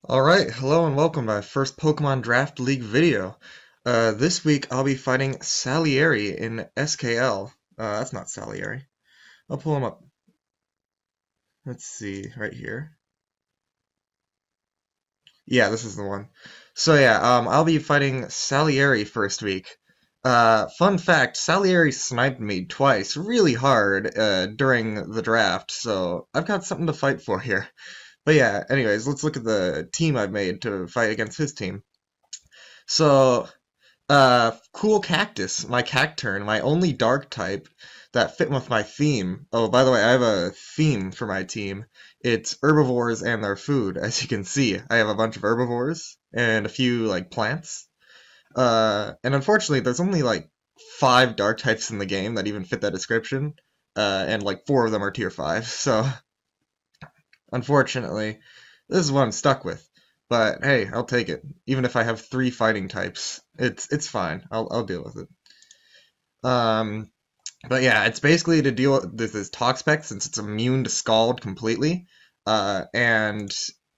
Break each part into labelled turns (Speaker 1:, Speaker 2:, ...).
Speaker 1: Alright, hello and welcome to my first Pokemon Draft League video. This week I'll be fighting Salieri in SKL. That's not Salieri. I'll pull him up. Let's see, right here. Yeah, this is the one. So yeah, I'll be fighting Salieri first week. Fun fact, Salieri sniped me twice really hard during the draft, so I've got something to fight for here. But yeah, anyways, let's look at the team I've made to fight against his team. So, cool Cactus, my Cacturn, my only dark type that fit with my theme. Oh, by the way, I have a theme for my team. It's herbivores and their food. As you can see, I have a bunch of herbivores and a few like plants. And unfortunately, there's only like 5 dark types in the game that even fit that description. And like 4 of them are tier 5. So, unfortunately, this is what I'm stuck with. But hey, I'll take it. Even if I have 3 fighting types, it's fine. I'll deal with it. Um, but yeah, it's basically to deal with this Toxpex since it's immune to Scald completely. And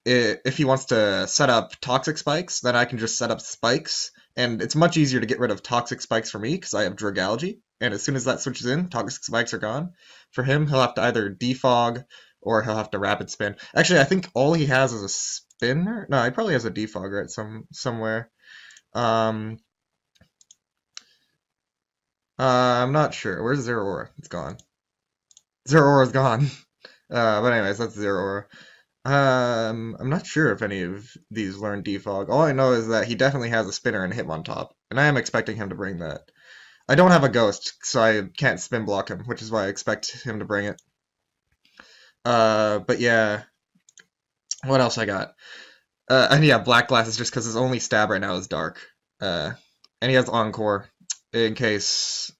Speaker 1: if he wants to set up Toxic Spikes, then I can just set up Spikes, and it's much easier to get rid of Toxic Spikes for me because I have Dragalge. And as soon as that switches in, Toxic Spikes are gone. For him, he'll have to either defog or he'll have to rapid spin. Actually, I think all he has is a spinner. No, he probably has a defog right somewhere. Um, I'm not sure. Where's Zeraora? It's gone. Zeraora's gone. But anyways, that's Zeraora. I'm not sure if any of these learn defog. All I know is that he definitely has a spinner and Hitmontop, and I am expecting him to bring that. I don't have a ghost, so I can't spin block him, which is why I expect him to bring it. But yeah, what else I got? And yeah, Black Glass is just because his only stab right now is Dark. And he has Encore in case.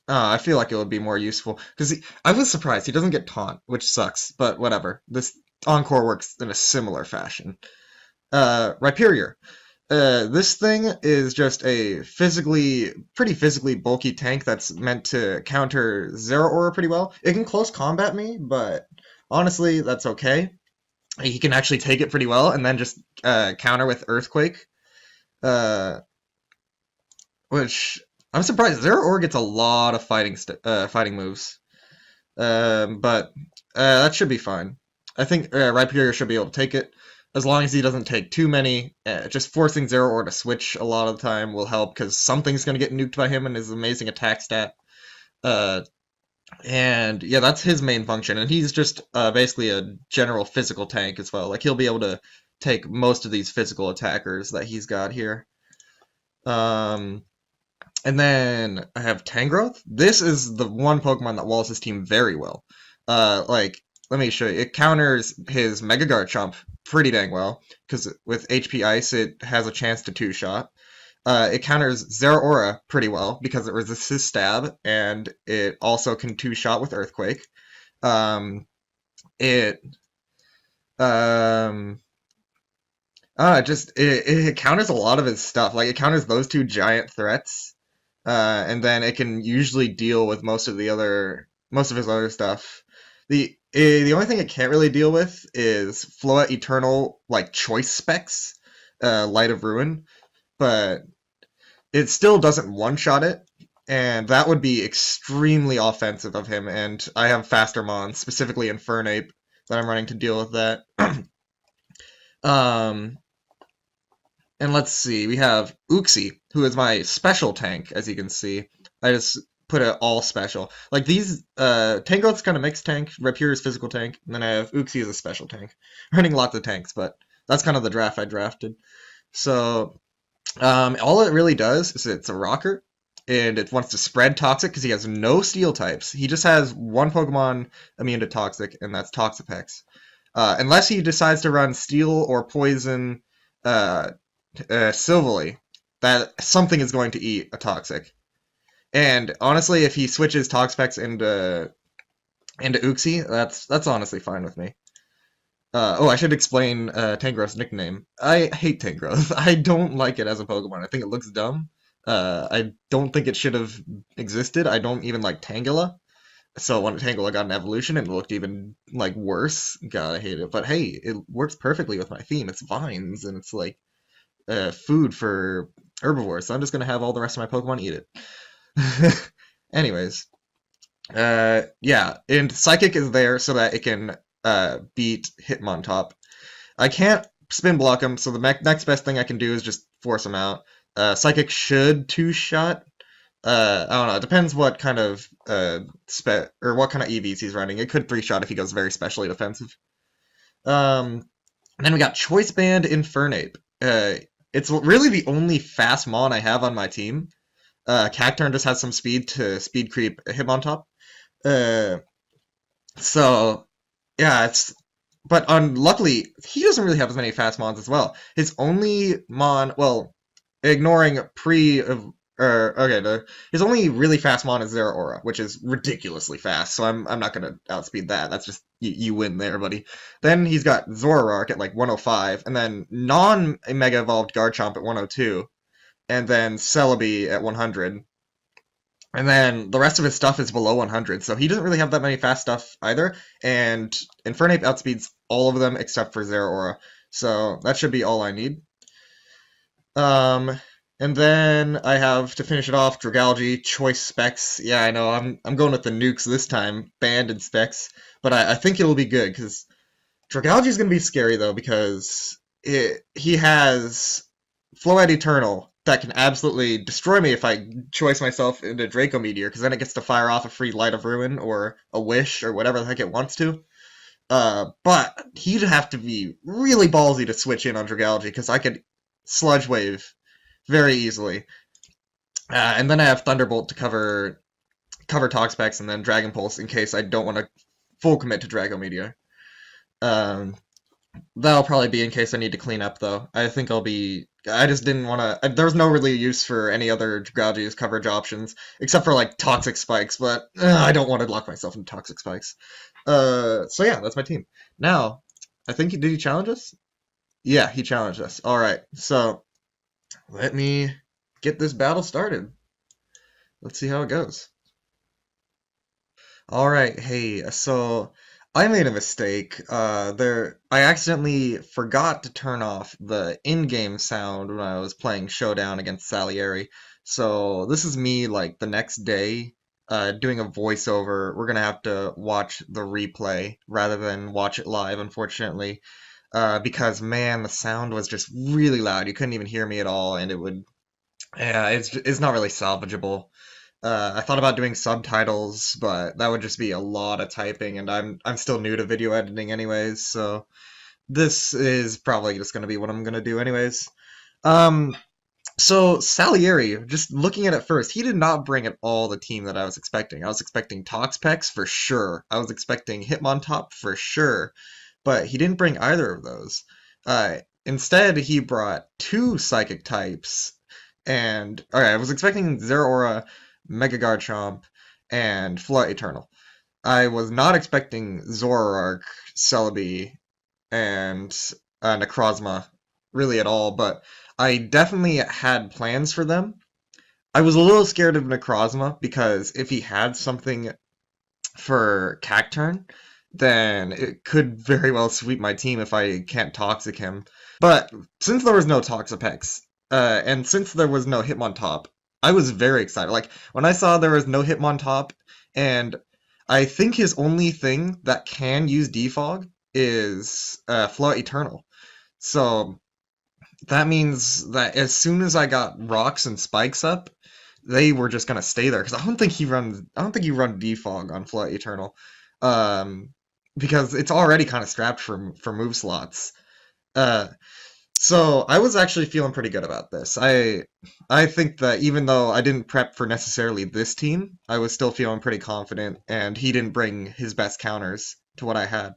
Speaker 1: I feel like it would be more useful because I was surprised he doesn't get Taunt, which sucks, but whatever. This Encore works in a similar fashion. Rhyperior. This thing is just a pretty physically bulky tank that's meant to counter Zeraora pretty well. It can close combat me, but honestly, that's okay. He can actually take it pretty well and then just counter with Earthquake, uh, which I'm surprised. Zeraora gets a lot of fighting moves, but that should be fine. I think Rhyperior should be able to take it as long as he doesn't take too many. Just forcing Zeraora to switch a lot of the time will help because something's going to get nuked by him and his amazing attack stat. Uh, and yeah, that's his main function, and he's just basically a general physical tank as well. Like he'll be able to take most of these physical attackers that he's got here. Um, and then I have Tangrowth. This is the one Pokemon that Wallace's team very well. Like, let me show you. It counters his Mega Garchomp pretty dang well, because with HP Ice, it has a chance to two-shot. It counters Zeraora pretty well, because it resists his stab, and it also can two-shot with Earthquake. Um, it, um, it counters a lot of his stuff. Like, it counters those 2 giant threats, and then it can usually deal with most of his other stuff. The only thing it can't really deal with is Float Eternal like choice specs, Light of Ruin, but it still doesn't one-shot it, and that would be extremely offensive of him. And I have faster Mons, specifically Infernape, that I'm running to deal with that. um, and let's see, we have Uxie, who is my special tank, as you can see. I just put it all special. Like these, Tangrowth's kind of mixed tank, Rhyperior's physical tank, and then I have Uxie as a special tank. Running lots of tanks, but that's kind of the draft I drafted. So, all it really does is it's a rocker, and it wants to spread Toxic because he has no Steel types. He just has one Pokemon immune to Toxic, and that's Toxapex. Unless he decides to run Steel or Poison, Silvally, that something is going to eat a Toxic. And honestly, if he switches Toxapex into Uxie, that's honestly fine with me. I should explain Tangrowth's nickname. I hate Tangrowth. I don't like it as a Pokemon. I think it looks dumb. I don't think it should have existed. I don't even like Tangela. So when Tangela got an evolution, it looked even like worse. God, I hate it. But hey, it works perfectly with my theme. It's vines and it's like food for herbivores. So I'm just gonna have all the rest of my Pokemon eat it. Anyways, yeah, and Psychic is there so that it can beat Hitmontop. I can't spin block him, so the next best thing I can do is just force him out. Psychic should two-shot. I don't know. It depends what kind of what kind of EVs he's running. It could three-shot if he goes very specially defensive. And then we got Choice Band Infernape. It's really the only fast Mon I have on my team. Cacturn just has some speed to speed creep Hitmontop. So yeah, but luckily he doesn't really have as many fast Mons as well. His only Mon, well, ignoring his only really fast Mon is Zeraora, which is ridiculously fast. So I'm not gonna outspeed that. That's just you win there, buddy. Then he's got Zoroark at like 105, and then non-Mega Evolved Garchomp at 102, and then Celebi at 100. And then the rest of his stuff is below 100, so he doesn't really have that many fast stuff either. And Infernape outspeeds all of them except for Zeraora, so that should be all I need. And then I have to finish it off Dragalge, Choice Specs. Yeah, I know I'm going with the nukes this time, Band and Specs, but I think it'll be good because Dragalge is gonna be scary though because he has Floette Eternal that can absolutely destroy me if I choice myself into Draco Meteor, because then it gets to fire off a free Light of Ruin or a Wish or whatever the heck it wants to. But he'd have to be really ballsy to switch in on Dragalge, because I could Sludge Wave very easily. And then I have Thunderbolt to cover Toxapex, and then Dragon Pulse in case I don't want to full commit to Draco Meteor. That'll probably be in case I need to clean up, though. I think I just didn't want to. There's no really use for any other Dragalge's coverage options, except for, like, Toxic Spikes, but I don't want to lock myself into Toxic Spikes. So yeah, that's my team. Now, I think, did he challenge us? Yeah, he challenged us. Alright, so let me get this battle started. Let's see how it goes. Alright, hey, so I made a mistake. I accidentally forgot to turn off the in-game sound when I was playing Showdown against Salieri. So this is me, like, the next day, doing a voiceover. We're gonna have to watch the replay rather than watch it live, unfortunately. Because, man, the sound was just really loud. You couldn't even hear me at all, and it's not really salvageable. I thought about doing subtitles, but that would just be a lot of typing, and I'm still new to video editing anyways, so this is probably just going to be what I'm going to do anyways. So Salieri, just looking at it first, he did not bring at all the team that I was expecting. I was expecting Toxapex for sure. I was expecting Hitmontop for sure, but he didn't bring either of those. Instead, he brought two Psychic types, and alright, I was expecting Zeraora, Mega Garchomp, and Floette Eternal. I was not expecting Zoroark, Celebi, and Necrozma really at all, but I definitely had plans for them. I was a little scared of Necrozma because if he had something for Cacturn, then it could very well sweep my team if I can't Toxic him. But since there was no Toxapex, and since there was no Hitmontop, I was very excited. Like, when I saw there was no Hitmontop, and I think his only thing that can use Defog is Floette Eternal. So that means that as soon as I got Rocks and Spikes up, they were just gonna stay there, because I don't think he run Defog on Floette Eternal, because it's already kind of strapped for move slots. So I was actually feeling pretty good about this. I think that even though I didn't prep for necessarily this team, I was still feeling pretty confident, and he didn't bring his best counters to what I had.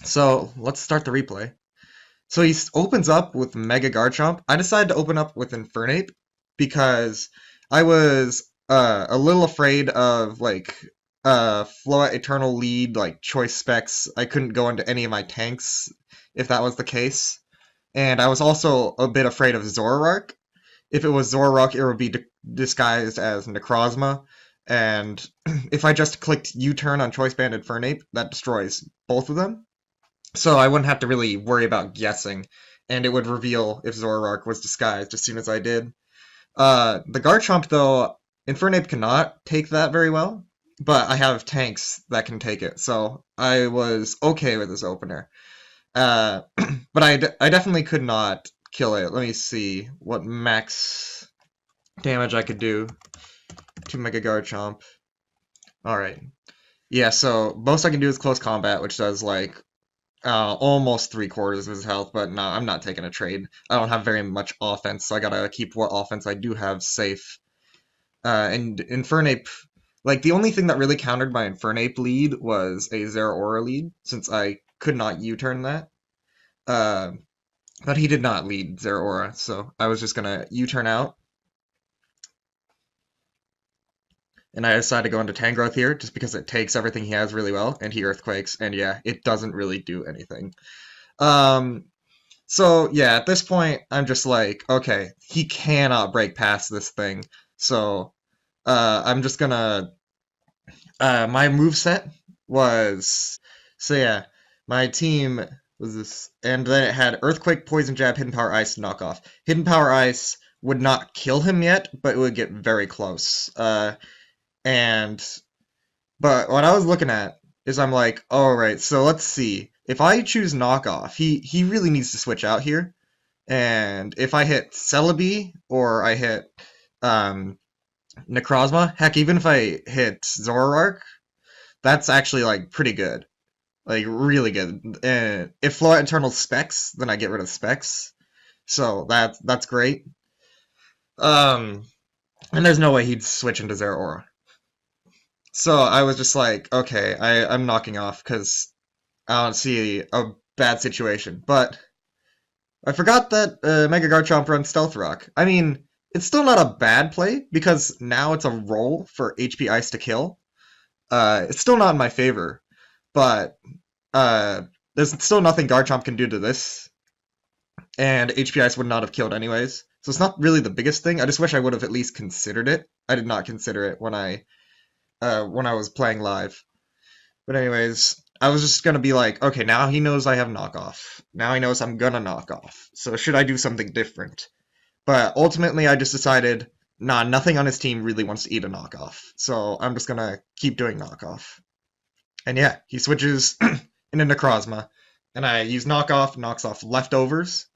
Speaker 1: So let's start the replay. So he opens up with Mega Garchomp. I decided to open up with Infernape because I was a little afraid of, like, Floette Eternal lead, like, choice specs. I couldn't go into any of my tanks if that was the case. And I was also a bit afraid of Zoroark. If it was Zoroark, it would be disguised as Necrozma. and if I just clicked U-turn on Choice Band and Fernape, that destroys both of them. So I wouldn't have to really worry about guessing, and it would reveal if Zoroark was disguised as soon as I did. The Garchomp, though, Infernape cannot take that very well, but I have tanks that can take it, so I was okay with this opener. But I definitely could not kill it. Let me see what max damage I could do to Mega Garchomp. Alright. Yeah, so most I can do is close combat, which does like almost 3/4 of his health, but no, I'm not taking a trade. I don't have very much offense, so I gotta keep what offense I do have safe. And Infernape, like, the only thing that really countered my Infernape lead was a Zeraora lead, since I could not U-turn that. But he did not lead Zeraora, so I was just gonna U-turn out. And I decided to go into Tangrowth here, just because it takes everything he has really well, and he Earthquakes, and yeah, it doesn't really do anything. So yeah, at this point, I'm just like, okay, he cannot break past this thing, so I'm just gonna, my moveset was, so yeah, my team was this, and then it had Earthquake, Poison Jab, Hidden Power Ice, Knockoff. Hidden Power Ice would not kill him yet, but it would get very close. But what I was looking at is I'm like, alright, so let's see. If I choose Knockoff, he really needs to switch out here. And if I hit Celebi or I hit Necrozma, heck, even if I hit Zoroark, that's actually like pretty good. Like really good. If Float Eternal Specs, then I get rid of Specs. So that's great. And there's no way he'd switch into Zeraora. So I was just like, okay, I'm knocking off because I don't see a bad situation. But I forgot that Mega Garchomp runs Stealth Rock. I mean, it's still not a bad play because now it's a roll for HP Ice to kill. It's still not in my favor, but there's still nothing Garchomp can do to this, and HP Ice would not have killed anyways. So it's not really the biggest thing. I just wish I would have at least considered it. I did not consider it when I was playing live. But anyways, I was just gonna be like, okay, now he knows I have knockoff. Now he knows I'm gonna knock off. So should I do something different? But ultimately, I just decided, nah, nothing on his team really wants to eat a knockoff. So I'm just gonna keep doing knockoff. And yeah, he switches into Necrozma. And I use knockoff, knocks off leftovers.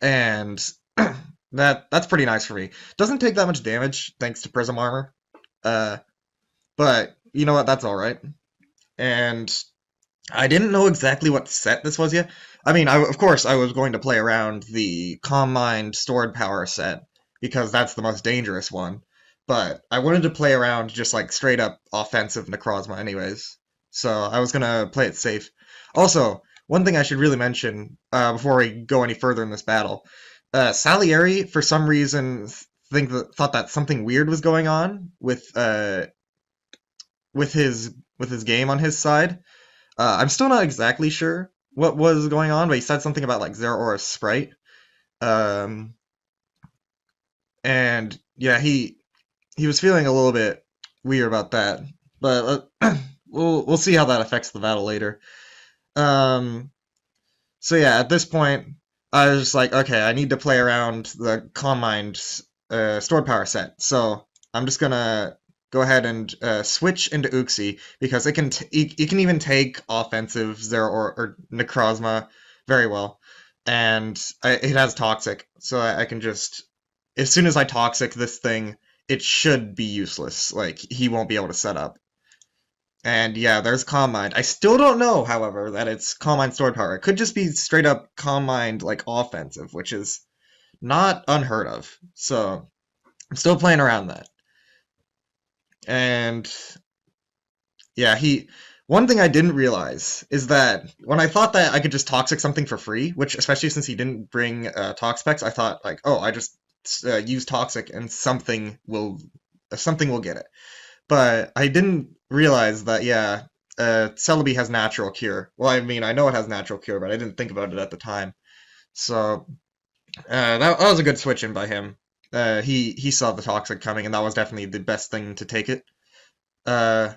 Speaker 1: And that's pretty nice for me. Doesn't take that much damage, thanks to Prism Armor. But you know what, that's alright. And I didn't know exactly what set this was yet. I mean, of course, I was going to play around the Calm Mind Stored Power set, because that's the most dangerous one. But I wanted to play around just like straight up offensive Necrozma anyways. So I was going to play it safe. Also, one thing I should really mention before we go any further in this battle. Salieri, for some reason, thought that something weird was going on with his game on his side. I'm still not exactly sure what was going on, but he said something about like Zeraora Sprite. And yeah, he was feeling a little bit weird about that. But we'll see how that affects the battle later. So yeah, at this point, I was just like, okay, I need to play around the Calm Mind Stored Power set. So I'm just gonna go ahead and switch into Uxie, because it can even take offensive Zeraora or Necrozma very well, and it has Toxic, so I can just, as soon as I Toxic this thing, it should be useless. Like, he won't be able to set up. And yeah, there's Calm Mind. I still don't know, however, that it's Calm Mind Stored Power. It could just be straight up Calm Mind, like, offensive, which is not unheard of. So I'm still playing around that. And yeah, one thing I didn't realize is that when I thought that I could just Toxic something for free, which, especially since he didn't bring Toxpex, I thought like, oh, I just use Toxic and something will get it. But I didn't realize that, yeah, Celebi has Natural Cure. Well, I mean, I know it has Natural Cure, but I didn't think about it at the time. So that was a good switch in by him. He saw the Toxic coming, and that was definitely the best thing to take it. Uh,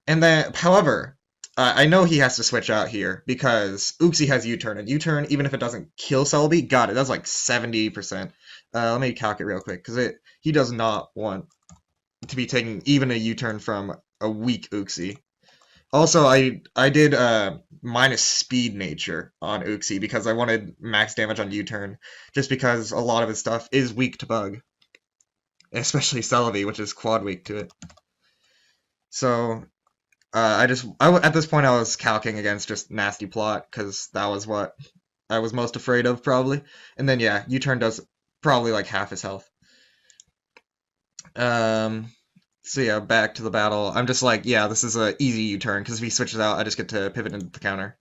Speaker 1: and then, however, I know he has to switch out here because Uxie has U-turn, and U-turn, even if it doesn't kill Celebi, God, it does like 70%. Let me calc it real quick, because he does not want to be taking even a U-turn from a weak Uxie. Also, I did minus speed nature on Uxie because I wanted max damage on U-turn, just because a lot of his stuff is weak to bug, especially Celebi, which is quad weak to it. So at this point I was calcing against just nasty plot because that was what I was most afraid of probably. And then yeah, U-turn does probably like half his health. So yeah, back to the battle. I'm just like, yeah, this is a easy U-turn because if he switches out, I just get to pivot into the counter.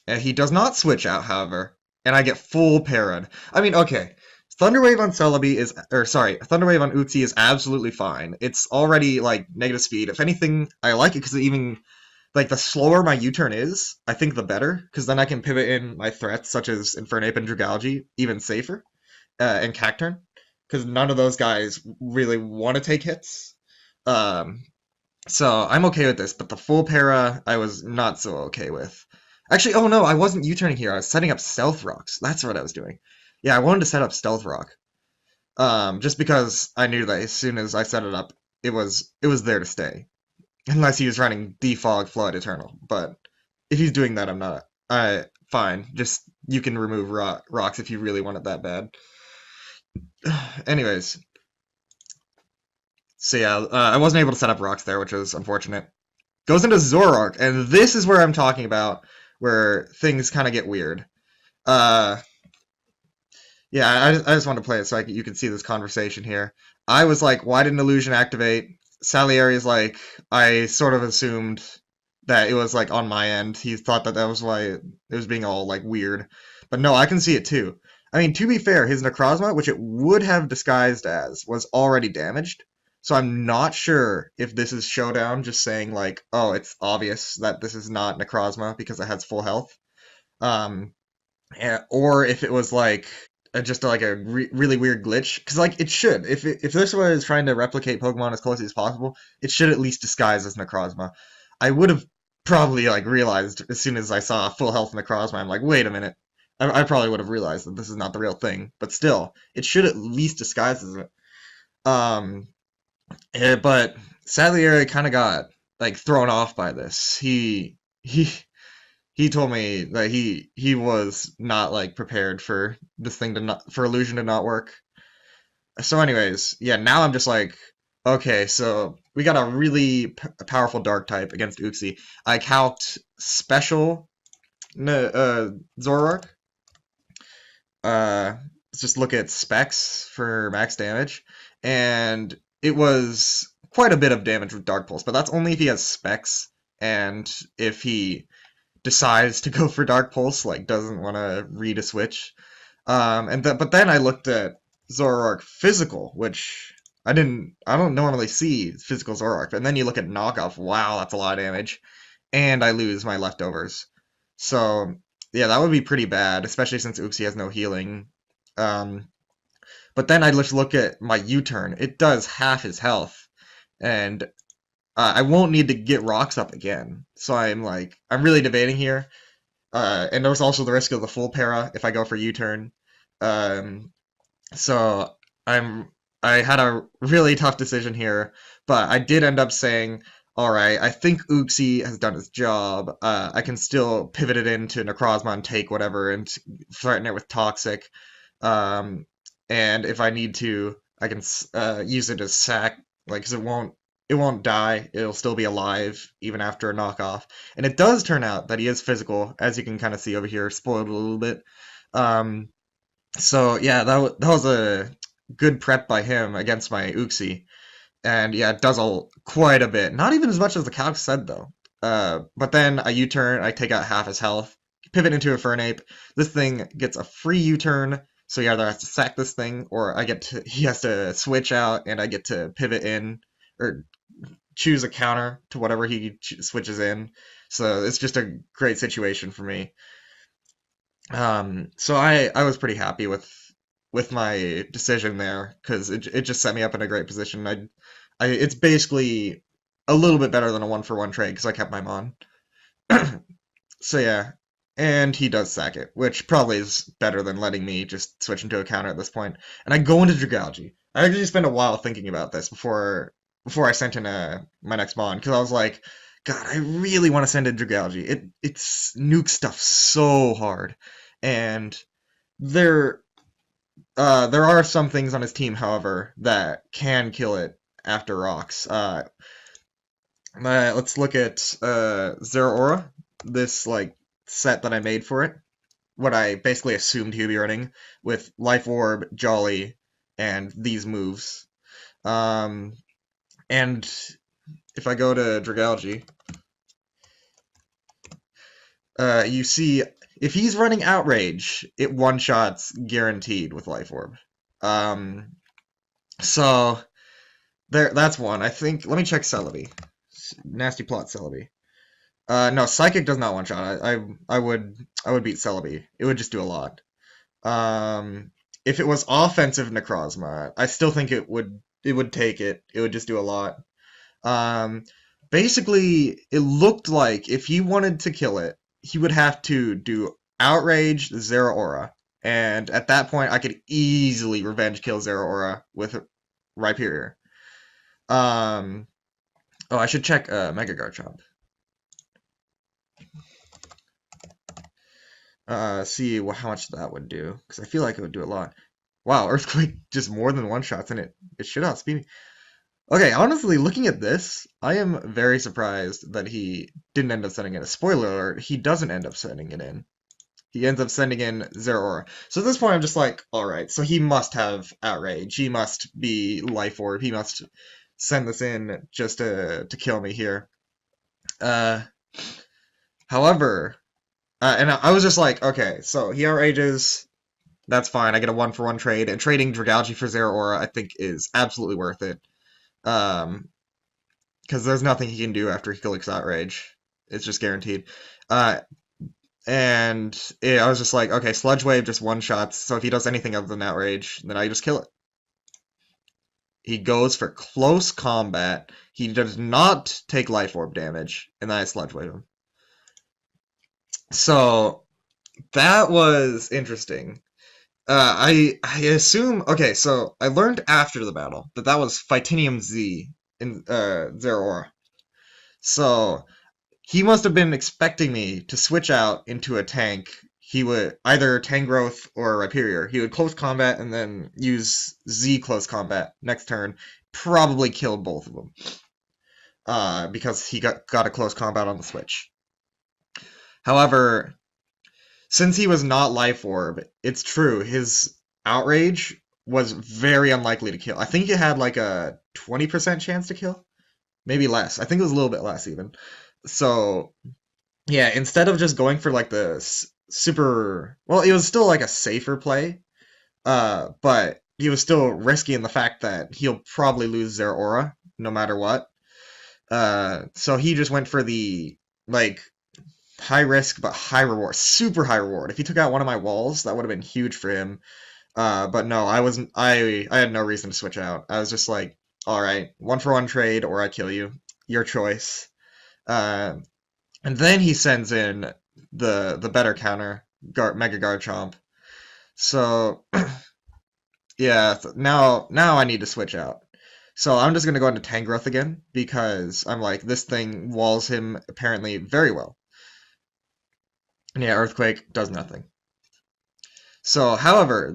Speaker 1: He does not switch out, however, and I get full parried. I mean, okay, Thunderwave on Celebi is, or sorry, Thunderwave on Uxie is absolutely fine. It's already like negative speed. If anything, I like it because even like the slower my U-turn is, I think the better because then I can pivot in my threats such as Infernape and Dragalge even safer, and Cacturn because none of those guys really want to take hits. Um, so I'm okay with this, but the full para I was not so okay with. Actually, oh no, I wasn't U-turning here. I was setting up Stealth Rocks. That's what I was doing. Yeah, I wanted to set up Stealth Rock. Just because I knew that as soon as I set it up, it was there to stay. Unless he was running Defog Flood Eternal. But if he's doing that, I'm not. Fine. Just you can remove rocks if you really want it that bad. Anyways, so yeah, I wasn't able to set up rocks there, which was unfortunate. Goes into Zoroark, and this is where I'm talking about where things kind of get weird. Yeah, I just wanted to play it so you can see this conversation here. I was like, why didn't Illusion activate? Salieri is like, I sort of assumed that it was like on my end. He thought that was why it was being all like weird. But no, I can see it too. I mean, to be fair, his Necrozma, which it would have disguised as, was already damaged. So I'm not sure if this is Showdown just saying like, oh, it's obvious that this is not Necrozma because it has full health. Or if it was like just like a really weird glitch, because like it should. If this was trying to replicate Pokemon as closely as possible, it should at least disguise as Necrozma. I would have probably like realized as soon as I saw full health Necrozma, I'm like, wait a minute. I probably would have realized that this is not the real thing, but still, it should at least disguise as it. But Salieri kind of got like thrown off by this. He told me that he was not like prepared for this thing to not for illusion to not work. So anyways, yeah, now I'm just like, okay, so we got a really powerful dark type against Uxie. I calced special Zoroark. Let's just look at specs for max damage, and it was quite a bit of damage with Dark Pulse, but that's only if he has specs and if he decides to go for Dark Pulse, like doesn't want to read a switch. But then I looked at Zoroark physical, which I don't normally see physical Zoroark. And then you look at knockoff, wow, that's a lot of damage, and I lose my leftovers. So yeah, that would be pretty bad, especially since Uxie has no healing. But then I just look at my U-turn; it does half his health, and I won't need to get rocks up again. So I'm really debating here. And there's also the risk of the full para if I go for U-turn. So I had a really tough decision here, but I did end up saying, all right, I think Uxie has done his job. I can still pivot it into Necrozma and take whatever and threaten it with Toxic. And if I need to, I can use it as sack, like, because it won't die. It'll still be alive even after a knockoff. And it does turn out that he is physical, as you can kind of see over here, spoiled a little bit. So yeah, that was a good prep by him against my Uxie. And yeah, it does quite a bit. Not even as much as the Cactus said, though. But then I U-turn, I take out half his health, pivot into a Fernape. This thing gets a free U-turn, so he either has to sack this thing, or he has to switch out, and I get to pivot in, or choose a counter to whatever he switches in. So it's just a great situation for me. So I was pretty happy with my decision there because it just set me up in a great position. It's basically a little bit better than a one for one trade because I kept my mon. So yeah, and he does sack it, which probably is better than letting me just switch into a counter at this point. And I go into Dragalge. I actually spent a while thinking about this before I sent in my next bond because I was like, God, I really want to send in Dragalge. It's nuke stuff so hard, and there there are some things on his team, however, that can kill it after rocks. Let's look at Zero Aura, this like set that I made for it. What I basically assumed he would be running with Life Orb, Jolly, and these moves. Um, and if I go to Dragalge, you see if he's running Outrage, it one-shots guaranteed with Life Orb. So that's one. I think. Let me check Celebi. Nasty plot Celebi. No, Psychic does not one-shot. I would beat Celebi. It would just do a lot. If it was offensive Necrozma, I still think it would take it. It would just do a lot. Basically, it looked like if he wanted to kill it, he would have to do Outrage, Zero Aura, and at that point, I could easily revenge kill Zero Aura with Rhyperior. Oh, I should check Mega Garchomp. See how much that would do, because I feel like it would do a lot. Wow, Earthquake just more than one shots, and it should outspeed me. Okay, honestly, looking at this, I am very surprised that he didn't end up sending in a spoiler alert. He doesn't end up sending it in. He ends up sending in Zero Aura. So at this point, I'm just like, alright, so he must have Outrage. He must be Life Orb. He must send this in just to kill me here. However, and I was just like, okay, so he outrages, that's fine. I get a one-for-one trade, and trading Dragalge for Zero Aura, I think, is absolutely worth it. Because there's nothing he can do after he clicks Outrage. It's just guaranteed. And I was just like, okay, Sludge Wave just one-shots, so if he does anything other than Outrage, then I just kill it. He goes for close combat. He does not take Life Orb damage, and then I Sludge Wave him. So, that was interesting. I assume... Okay, so I learned after the battle that was Phytinium Z in Zero Aura. So, he must have been expecting me to switch out into a tank. He would either Tangrowth or Rhyperior. He would close combat and then use Z close combat next turn. Probably killed both of them. Because he got a close combat on the switch. However, since he was not Life Orb, it's true, his Outrage was very unlikely to kill. I think it had like a 20% chance to kill. Maybe less. I think it was a little bit less even. So, yeah, instead of just going for like the super... Well, it was still like a safer play, but he was still risky in the fact that he'll probably lose Zero Aura no matter what. So he just went for the, like, high risk but high reward, super high reward. If he took out one of my walls, that would have been huge for him. But no, I had no reason to switch out. I was just like, all right, one-for-one trade or I kill you. Your choice. And then he sends in the better counter, Mega Garchomp. So yeah, now I need to switch out. So I'm just gonna go into Tangrowth again because I'm like, this thing walls him apparently very well. And yeah, Earthquake does nothing. So, however,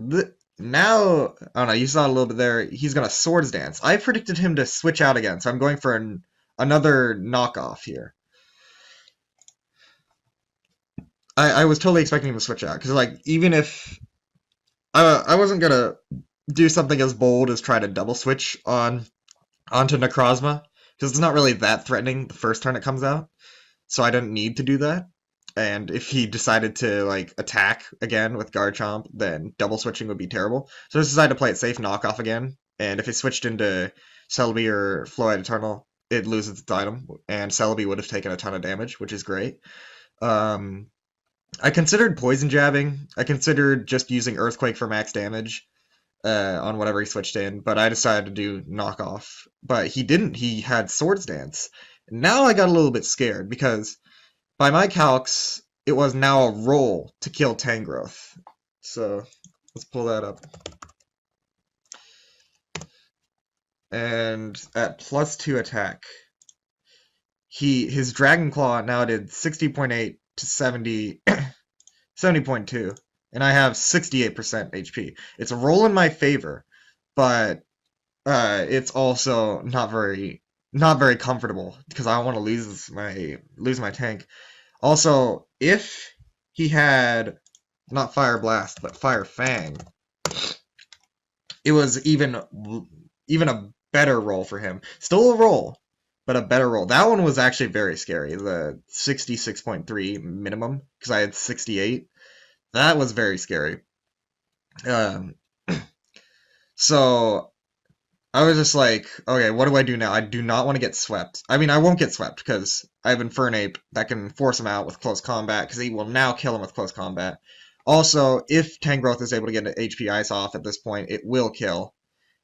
Speaker 1: now, I don't know, you saw a little bit there, he's going to Swords Dance. I predicted him to switch out again, so I'm going for another knockoff here. I was totally expecting him to switch out, because, like, even if... I wasn't going to do something as bold as try to double switch onto Necrozma, because it's not really that threatening the first turn it comes out, so I didn't need to do that. And if he decided to, like, attack again with Garchomp, then double switching would be terrible. So I just decided to play it safe, knock off again. And if it switched into Celebi or Floette Eternal, it loses its item. And Celebi would have taken a ton of damage, which is great. I considered poison jabbing. I considered just using Earthquake for max damage on whatever he switched in, but I decided to do knockoff. But he didn't. He had Swords Dance. Now I got a little bit scared because by my calcs, it was now a roll to kill Tangrowth. So let's pull that up. And at +2 attack, his Dragon Claw now did 60.8 to 70.2, and I have 68% HP. It's a roll in my favor, but it's also not very comfortable because I don't want to lose my tank. Also, if he had not Fire Blast but Fire Fang, it was even a better roll for him. Still a roll, but a better roll. That one was actually very scary. The 66.3 minimum because I had 68. That was very scary. So I was just like, okay, what do I do now? I do not want to get swept. I mean, I won't get swept because I have Infernape that can force him out with close combat because he will now kill him with close combat. Also, if Tangrowth is able to get an HP Ice off at this point, it will kill.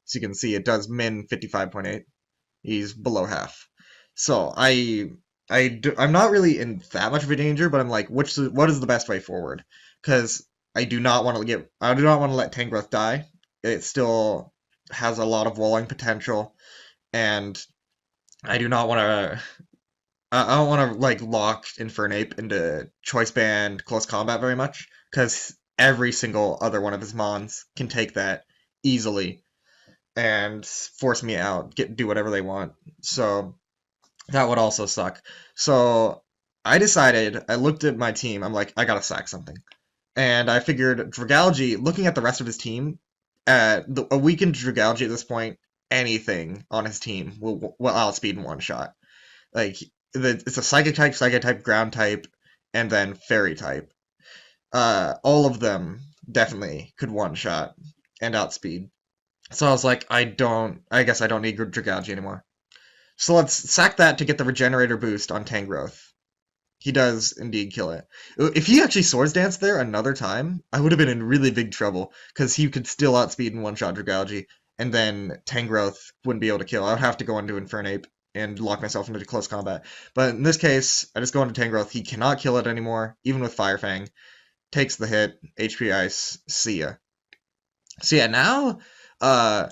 Speaker 1: So you can see it does min 55.8. He's below half. So I'm not really in that much of a danger, but I'm like, what is the best way forward? Because I do not want to let Tangrowth die. It still has a lot of walling potential, and I do not want to. I don't want to like lock Infernape into Choice Band close combat very much, because every single other one of his mons can take that easily and force me out, do whatever they want. So that would also suck. So I decided, I looked at my team, I'm like, I gotta sack something. And I figured Dragalge, looking at the rest of his team, a weakened Dragalge at this point, anything on his team will outspeed in one shot. Like, it's a Psychic type, Ground type, and then Fairy type. All of them definitely could one shot and outspeed. So I was like, I guess I don't need Dragalge anymore. So let's sack that to get the Regenerator boost on Tangrowth. He does indeed kill it. If he actually Swords Dance there another time, I would have been in really big trouble, because he could still outspeed in one-shot Dragalge, and then Tangrowth wouldn't be able to kill. I would have to go into Infernape and lock myself into close combat. But in this case, I just go into Tangrowth. He cannot kill it anymore, even with Fire Fang. Takes the hit, HP Ice, see ya. So yeah, now, I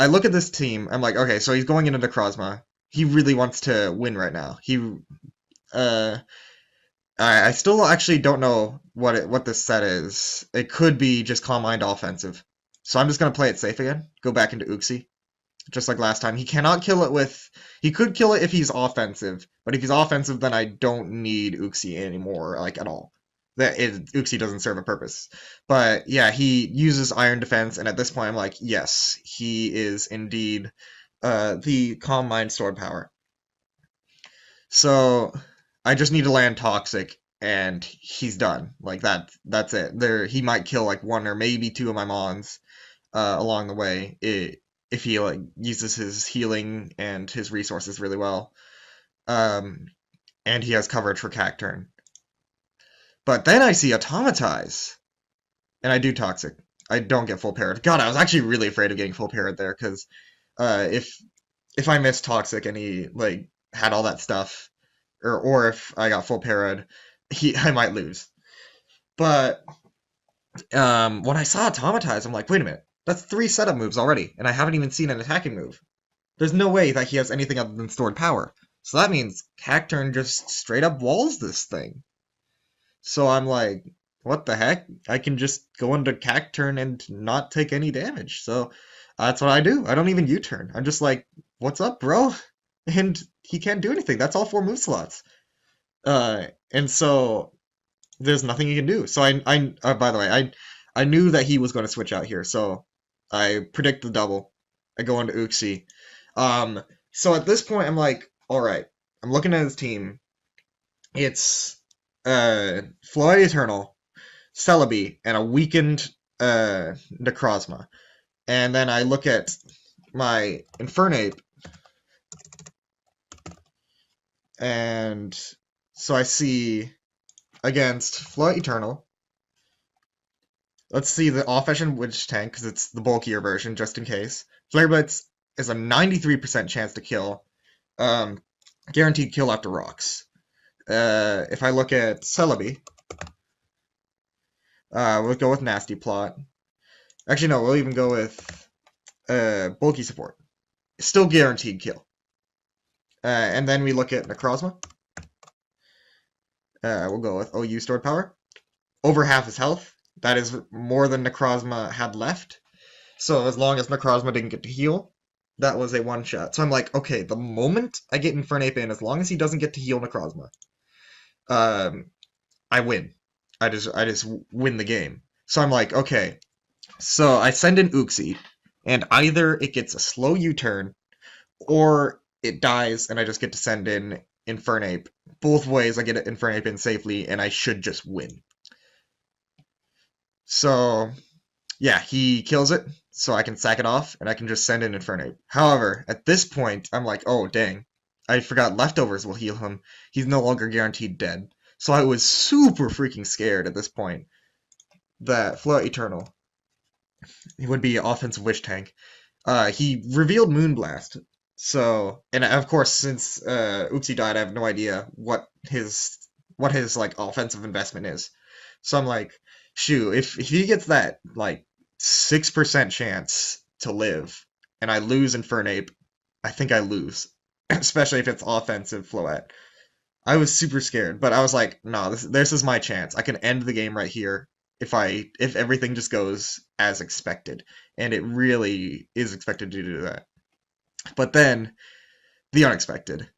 Speaker 1: look at this team, I'm like, okay, so he's going into Necrozma. He really wants to win right now. I still actually don't know what this set is. It could be just Calm Mind offensive. So I'm just gonna play it safe again. Go back into Uxie. Just like last time. He cannot kill it with... He could kill it if he's offensive. But if he's offensive, then I don't need Uxie anymore, like, at all. Uxie doesn't serve a purpose. But, yeah, he uses Iron Defense, and at this point I'm like, yes, he is indeed the Calm Mind Sword power. So... I just need to land Toxic, and he's done. Like, that's it. He might kill, like, one or maybe two of my Mons along the way if he, like, uses his healing and his resources really well. And he has coverage for Cacturn. But then I see Automatize, and I do Toxic. I don't get full parried. God, I was actually really afraid of getting full parried there, because if I missed Toxic and he, like, had all that stuff, or if I got full parried, I might lose. But when I saw Automatize, I'm like, wait a minute, that's 3 setup moves already, and I haven't even seen an attacking move. There's no way that he has anything other than stored power. So that means Cacturn just straight up walls this thing. So I'm like, what the heck? I can just go into Cacturn and not take any damage. So that's what I do. I don't even U-turn. I'm just like, what's up, bro? And he can't do anything. That's all 4 move slots. And so there's nothing he can do. So by the way, I knew that he was going to switch out here. So I predict the double. I go into Uxie. So at this point, I'm like, all right. I'm looking at his team. It's Floyd Eternal, Celebi, and a weakened Necrozma. And then I look at my Infernape, and so I see against Flood Eternal. Let's see the off-action Witch Tank, because it's the bulkier version, just in case. Flare Blitz is a 93% chance to kill. Guaranteed kill after rocks. If I look at Celebi, we'll go with Nasty Plot. Actually, no, we'll even go with Bulky Support. Still guaranteed kill. And then we look at Necrozma. We'll go with OU Stored Power. Over half his health. That is more than Necrozma had left. So as long as Necrozma didn't get to heal, that was a one-shot. So I'm like, okay, the moment I get Infernape in, as long as he doesn't get to heal Necrozma, I win. I just win the game. So I'm like, okay. So I send in Uxie, and either it gets a slow U-turn, or it dies, and I just get to send in Infernape. Both ways, I get Infernape in safely, and I should just win. So, yeah, he kills it, so I can sack it off, and I can just send in Infernape. However, at this point, I'm like, oh, dang. I forgot Leftovers will heal him. He's no longer guaranteed dead. So I was super freaking scared at this point that Flood Eternal would be offensive Wish Tank. He revealed Moonblast. So, and of course, since Uxie died, I have no idea what his like offensive investment is. So I'm like, shoot, if he gets that like 6% chance to live, and I lose Infernape, I think I lose, especially if it's offensive Floette. I was super scared, but I was like, no, this is my chance. I can end the game right here if everything just goes as expected, and it really is expected to do that. But then, the unexpected.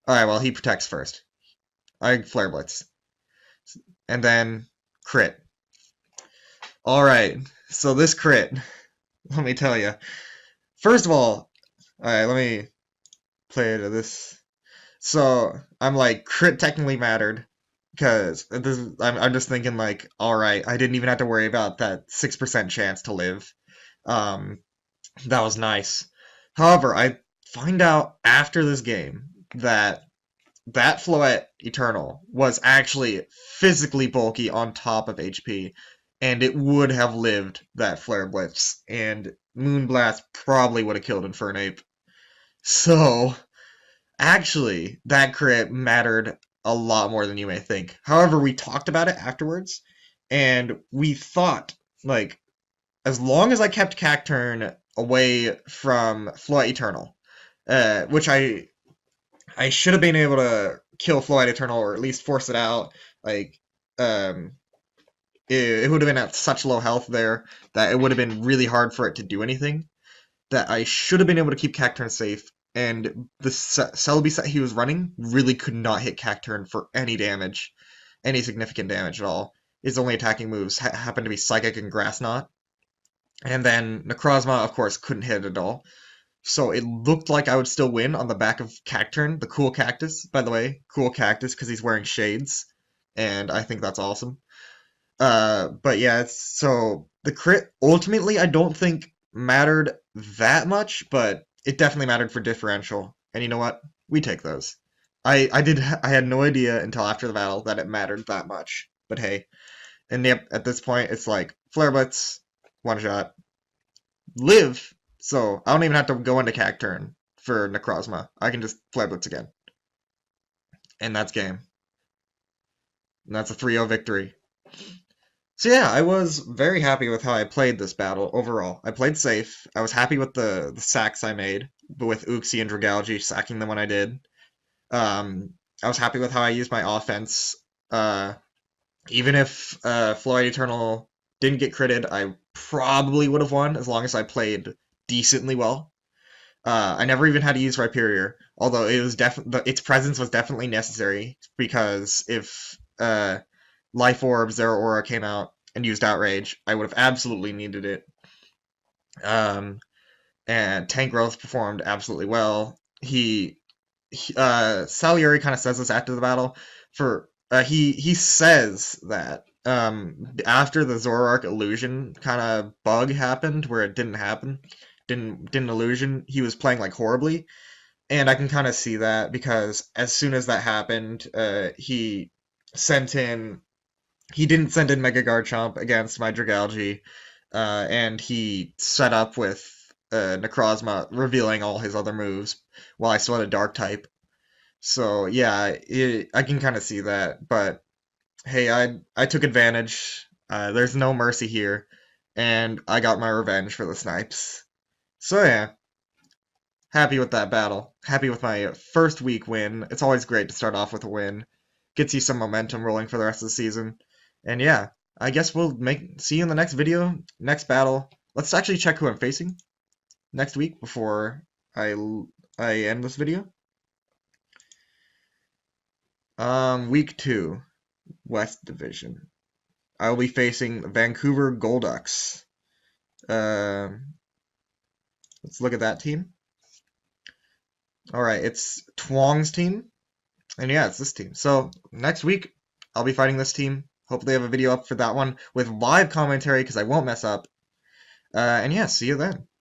Speaker 1: Alright, well, he protects first. I Flare Blitz. And then, crit. Alright, so this crit, let me tell you. First of all, alright, let me play to this. So, I'm like, crit technically mattered, because I'm just thinking like, alright, I didn't even have to worry about that 6% chance to live. That was nice. However, I find out after this game that Floette Eternal was actually physically bulky on top of HP, and it would have lived that Flare Blitz, and Moonblast probably would have killed Infernape. So, actually, that crit mattered a lot more than you may think. However, we talked about it afterwards, and we thought, like, as long as I kept Cacturn away from Floette Eternal, which I should have been able to kill Floette Eternal, or at least force it out. Like, it would have been at such low health there that it would have been really hard for it to do anything. That I should have been able to keep Cacturn safe, and the Celebi set he was running really could not hit Cacturn for any damage, any significant damage at all. His only attacking moves happened to be Psychic and Grass Knot. And then Necrozma, of course, couldn't hit it at all. So it looked like I would still win on the back of Cacturn, the cool Cactus, by the way. Cool Cactus, because he's wearing shades. And I think that's awesome. But yeah, so the crit, ultimately, I don't think mattered that much, but it definitely mattered for differential. And you know what? We take those. I had no idea until after the battle that it mattered that much. But hey. And yep, at this point, it's like, Flare Blitz, one shot, live, so I don't even have to go into Cacturn for Necrozma. I can just Flare Blitz again. And that's game. And that's a 3-0 victory. So yeah, I was very happy with how I played this battle overall. I played safe. I was happy with the sacks I made, but with Uxie and Dragalge sacking them when I did. I was happy with how I used my offense. Even if Floette Eternal didn't get critted, I probably would have won as long as I played decently well. I never even had to use Rhyperior, although it was its presence was definitely necessary, because if Life Orb, Zero Aura came out and used Outrage, I would have absolutely needed it. And Tank Growth performed absolutely well. Salieri kind of says this after the battle. He says that after the Zoroark illusion kind of bug happened, where it didn't happen, didn't illusion, he was playing like horribly, and I can kind of see that, because as soon as that happened, he sent in. He didn't send in Mega Garchomp against my Dragalge, and he set up with Necrozma, revealing all his other moves while I still had a Dark type. So yeah, I can kind of see that, but hey, I took advantage. There's no mercy here, and I got my revenge for the snipes. So yeah, happy with that battle. Happy with my first week win. It's always great to start off with a win. Gets you some momentum rolling for the rest of the season. And yeah, I guess we'll see you in the next video, next battle. Let's actually check who I'm facing next week before I end this video. Week 2, West Division. I will be facing Vancouver Golducks. Let's look at that team. Alright, it's Twong's team. And yeah, it's this team. So next week, I'll be fighting this team. Hopefully I have a video up for that one with live commentary because I won't mess up. And yeah, see you then.